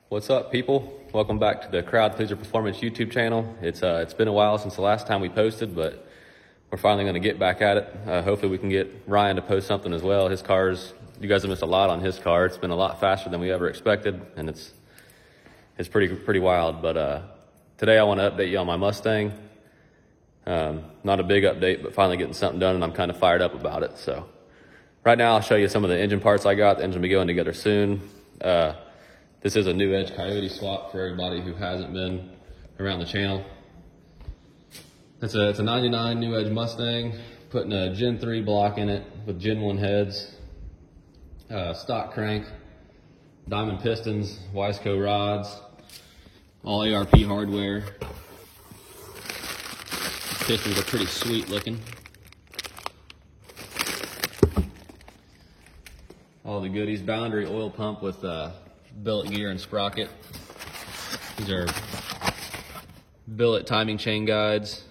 What's up, people? Welcome back to the Crowd Pleaser Performance YouTube channel. It's been a while since the last time we posted, but we're finally going to get back at it. Hopefully we can get Ryan to post something as well. His car's, you guys have missed a lot on his car. It's been a lot faster than we ever expected, and it's pretty wild. But today I want to update you on my Mustang. Not a big update, but finally getting something done, and I'm kind of fired up about it. So right now I'll show you some of the engine parts I got. The engine will be going together soon. This is a New Edge Coyote swap for everybody who hasn't been around the channel. It's a 99 New Edge Mustang, putting a Gen 3 block in it with Gen 1 heads, stock crank, diamond pistons, Wiseco rods, all ARP hardware. Pistons are pretty sweet looking. All the goodies, boundary oil pump with billet gear and sprocket. These are billet timing chain guides.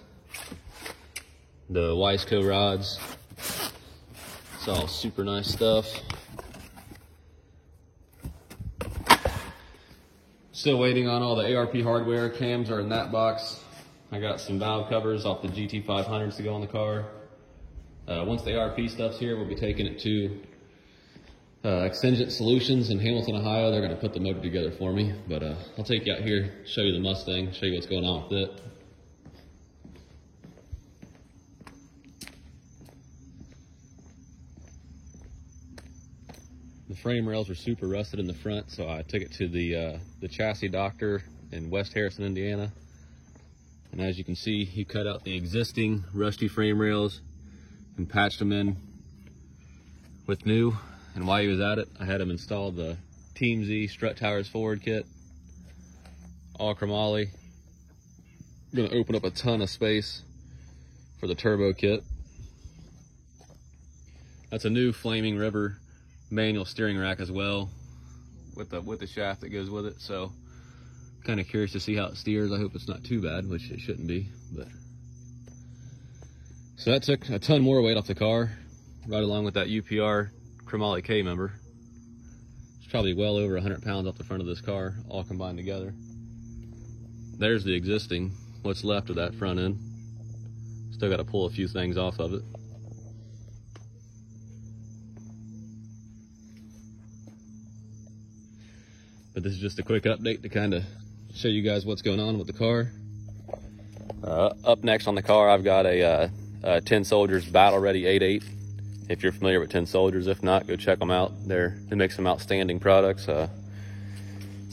The Wiseco rods. It's all super nice stuff. Still waiting on all the ARP hardware. Cams are in that box. I got some valve covers off the GT500s to go on the car. Once the ARP stuff's here, we'll be taking it to Extended Solutions in Hamilton, Ohio. They're going to put the motor together for me, but I'll take you out here, show you the Mustang, show you what's going on with it. The frame rails were super rusted in the front, so I took it to the chassis doctor in West Harrison, Indiana. And as you can see, he cut out the existing rusty frame rails and patched them in with new. And while he was at it, I had him install the Team Z strut towers forward kit, all chromoly. Gonna open up a ton of space for the turbo kit. That's a new Flaming River manual steering rack as well, with the shaft that goes with it. So kind of curious to see how it steers. I hope it's not too bad, which it shouldn't be. But so that took a ton more weight off the car, right along with that UPR chromoly K member. It's probably well over 100 pounds off the front of this car, all combined together. There's the existing, what's left of that front end. Still got to pull a few things off of it. But this is just a quick update to kind of show you guys what's going on with the car. Up next on the car, I've got a Tin Soldiers Battle Ready 8.8. If you're familiar with Tin Soldiers, if not, go check them out. They make some outstanding products. So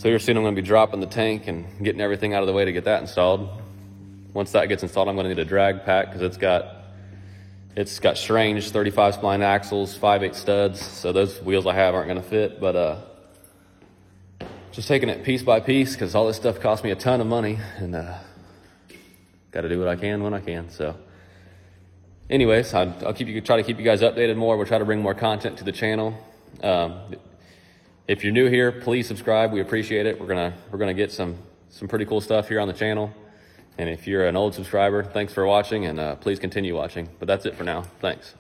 you're soon I'm going to be dropping the tank and getting everything out of the way to get that installed. Once that gets installed, I'm going to need a drag pack because it's got strange 35 spline axles, 5/8 studs. So those wheels I have aren't going to fit. But just taking it piece by piece because all this stuff cost me a ton of money, and got to do what I can when I can. So anyways, I'll try to keep you guys updated more. We'll try to bring more content to the channel. If you're new here, please subscribe. We appreciate it. We're gonna get some pretty cool stuff here on the channel. And if you're an old subscriber, thanks for watching, and please continue watching. But that's it for now. Thanks.